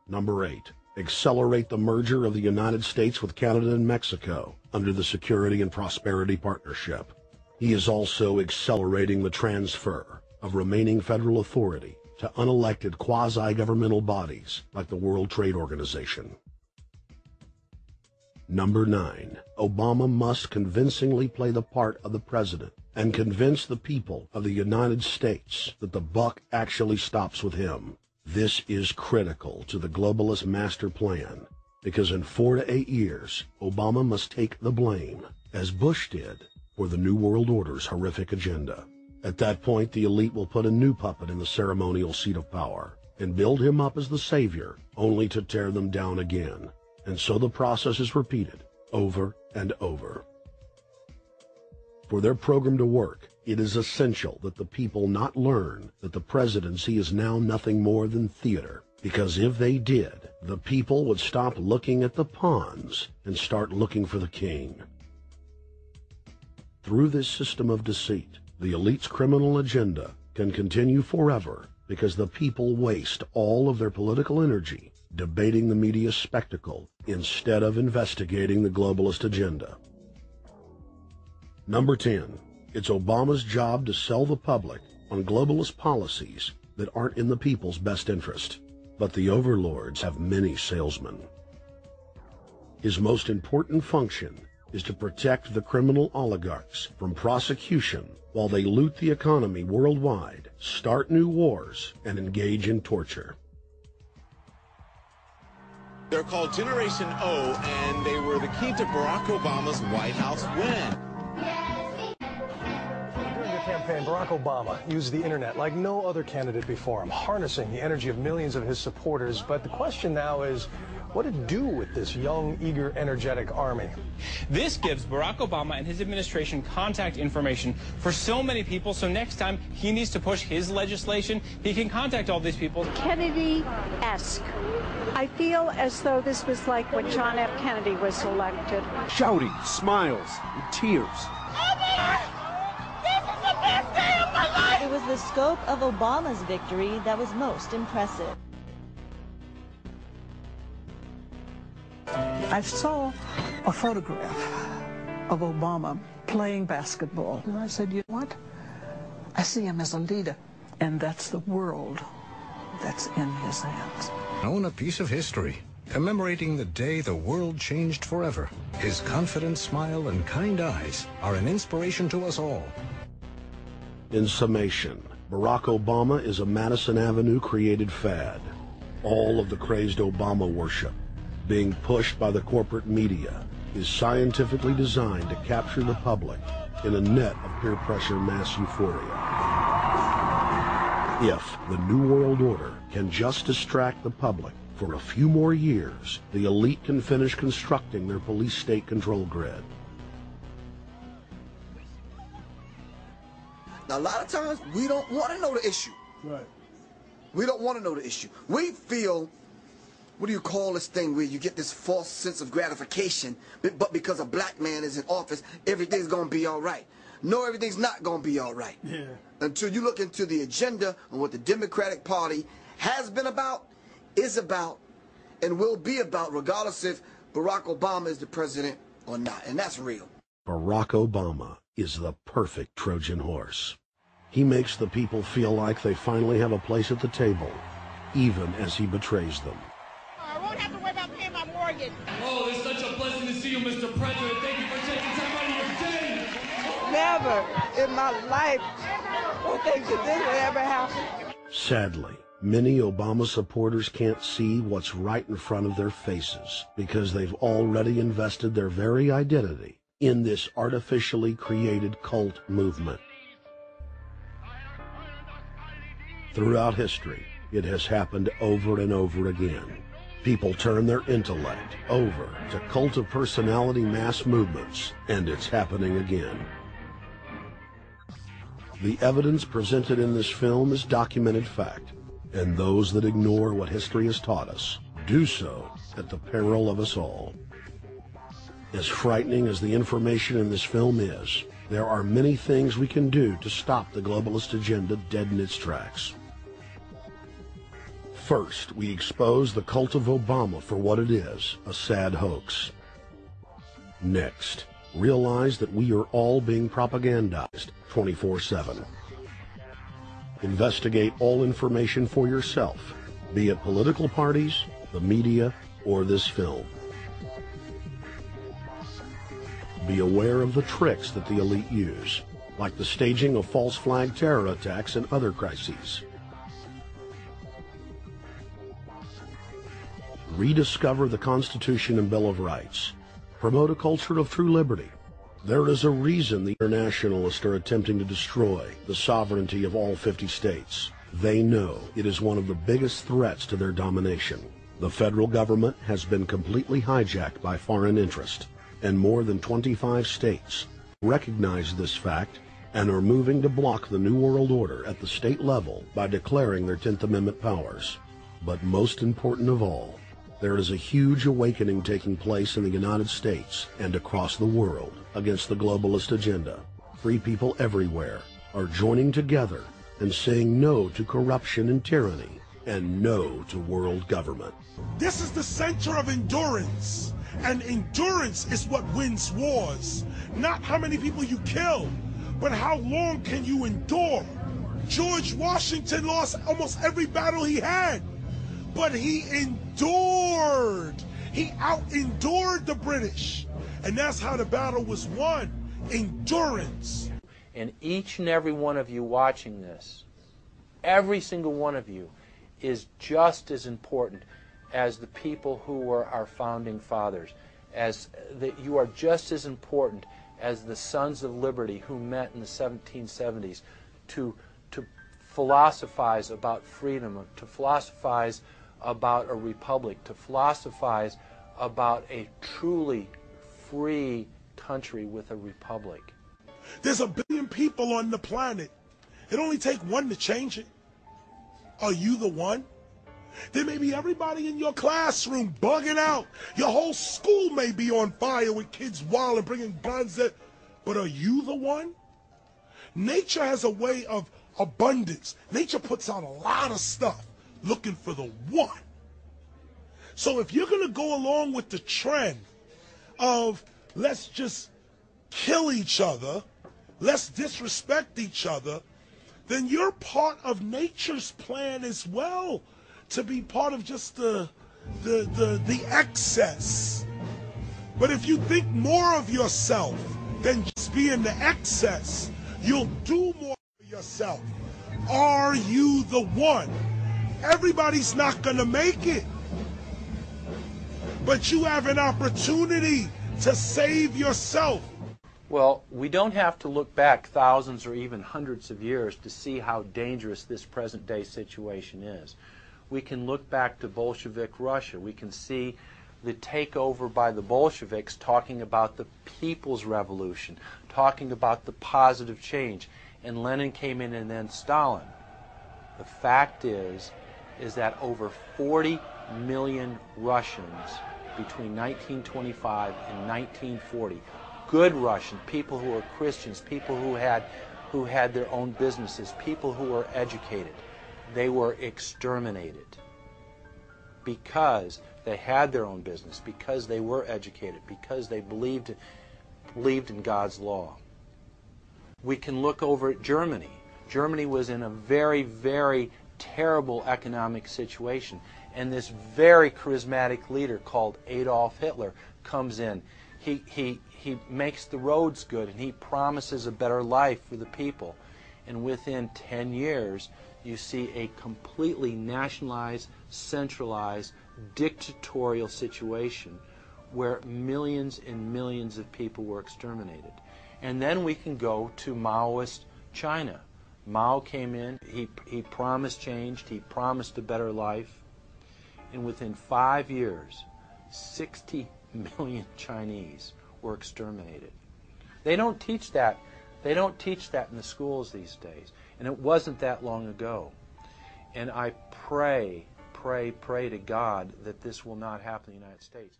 Number 8. Accelerate the merger of the United States with Canada and Mexico under the Security and Prosperity Partnership. He is also accelerating the transfer of remaining federal authority to unelected quasi-governmental bodies like the World Trade Organization. Number 9. Obama must convincingly play the part of the president and convince the people of the United States that the buck actually stops with him. This is critical to the globalist master plan, because in 4 to 8 years, Obama must take the blame, as Bush did, for the New World Order's horrific agenda. At that point, the elite will put a new puppet in the ceremonial seat of power and build him up as the savior, only to tear them down again. And so the process is repeated over and over. For their program to work, it is essential that the people not learn that the presidency is now nothing more than theater, because if they did, the people would stop looking at the pawns and start looking for the king. Through this system of deceit, the elite's criminal agenda can continue forever because the people waste all of their political energy debating the media spectacle instead of investigating the globalist agenda. Number 10. It's Obama's job to sell the public on globalist policies that aren't in the people's best interest. But the overlords have many salesmen. His most important function is to protect the criminal oligarchs from prosecution while they loot the economy worldwide, start new wars, and engage in torture. They're called Generation O, and they were the key to Barack Obama's White House win. During the campaign, Barack Obama used the internet like no other candidate before him, harnessing the energy of millions of his supporters. But the question now is, what to do with this young, eager, energetic army? This gives Barack Obama and his administration contact information for so many people, so next time he needs to push his legislation, he can contact all these people. Kennedy-esque. I feel as though this was like when John F. Kennedy was elected. Shouting, smiles, and tears. It was the scope of Obama's victory that was most impressive. I saw a photograph of Obama playing basketball, and I said, you know what? I see him as a leader, and that's the world that's in his hands. Own a piece of history, commemorating the day the world changed forever. His confident smile and kind eyes are an inspiration to us all. In summation, Barack Obama is a Madison Avenue created fad. All of the crazed Obama worship, being pushed by the corporate media, is scientifically designed to capture the public in a net of peer pressure mass euphoria. If the New World Order can just distract the public for a few more years, the elite can finish constructing their police state control grid. Now, a lot of times, we don't want to know the issue. Right. We don't want to know the issue. We feel, what do you call this thing where you get this false sense of gratification, but because a black man is in office, everything's going to be all right. No, everything's not going to be all right. Yeah. Until you look into the agenda and what the Democratic Party has been about, is about, and will be about, regardless if Barack Obama is the president or not. And that's real. Barack Obama is the perfect Trojan horse. He makes the people feel like they finally have a place at the table, even as he betrays them. I won't have to worry about paying my mortgage. Oh, it's such a blessing to see you, Mr. President. Thank you for taking time out of your day. Never in my life will things like this ever happen. Sadly, many Obama supporters can't see what's right in front of their faces because they've already invested their very identity in this artificially created cult movement. Throughout history, it has happened over and over again. People turn their intellect over to cult of personality mass movements, and it's happening again. The evidence presented in this film is documented fact, and those that ignore what history has taught us do so at the peril of us all. As frightening as the information in this film is, there are many things we can do to stop the globalist agenda dead in its tracks. First, we expose the cult of Obama for what it is, a sad hoax. Next, realize that we are all being propagandized 24/7. Investigate all information for yourself, be it political parties, the media, or this film. Be aware of the tricks that the elite use, like the staging of false flag terror attacks and other crises. Rediscover the Constitution and Bill of Rights. Promote a culture of true liberty. There is a reason the internationalists are attempting to destroy the sovereignty of all 50 states. They know it is one of the biggest threats to their domination. The federal government has been completely hijacked by foreign interest, and more than 25 states recognize this fact and are moving to block the New World Order at the state level by declaring their 10th Amendment powers. But most important of all, there is a huge awakening taking place in the United States and across the world against the globalist agenda. Free people everywhere are joining together and saying no to corruption and tyranny and no to world government. This is the center of endurance, and endurance is what wins wars. Not how many people you kill, but how long can you endure. George Washington lost almost every battle he had, but he endured. He out-endured the British. And that's how the battle was won. Endurance. And each and every one of you watching this, every single one of you, is just as important as the people who were our founding fathers. As that you are just as important as the Sons of Liberty who met in the 1770s to philosophize about freedom, to philosophize about a republic, to philosophize about a truly free country with a republic. There's 1 billion people on the planet. It only takes one to change it. Are you the one? There may be everybody in your classroom bugging out. Your whole school may be on fire with kids wild and bringing guns in. But are you the one? Nature has a way of abundance. Nature puts out a lot of stuff looking for the one. So if you're going to go along with the trend of let's just kill each other, let's disrespect each other, then you're part of nature's plan as well, to be part of just the excess. But if you think more of yourself than just being the excess, you'll do more for yourself. Are you the one? Everybody's not going to make it. But you have an opportunity to save yourself. Well, we don't have to look back thousands or even hundreds of years to see how dangerous this present-day situation is. We can look back to Bolshevik Russia. We can see the takeover by the Bolsheviks talking about the people's revolution, talking about the positive change. And Lenin came in, and then Stalin. The fact is that over 40 million Russians between 1925 and 1940, good Russians, people who were Christians, people who had their own businesses, people who were educated, they were exterminated because they had their own business, because they were educated, because they believed in God's law. We can look over at Germany. Germany was in a very, very terrible economic situation, and this very charismatic leader called Adolf Hitler comes in. He makes the roads good, and he promises a better life for the people. And within 10 years, you see a completely nationalized, centralized, dictatorial situation where millions and millions of people were exterminated. And then we can go to Maoist China. Mao came in, he promised change, he promised a better life, and within 5 years, 60 million Chinese were exterminated. They don't teach that. They don't teach that in the schools these days, and it wasn't that long ago. And I pray to God that this will not happen in the United States.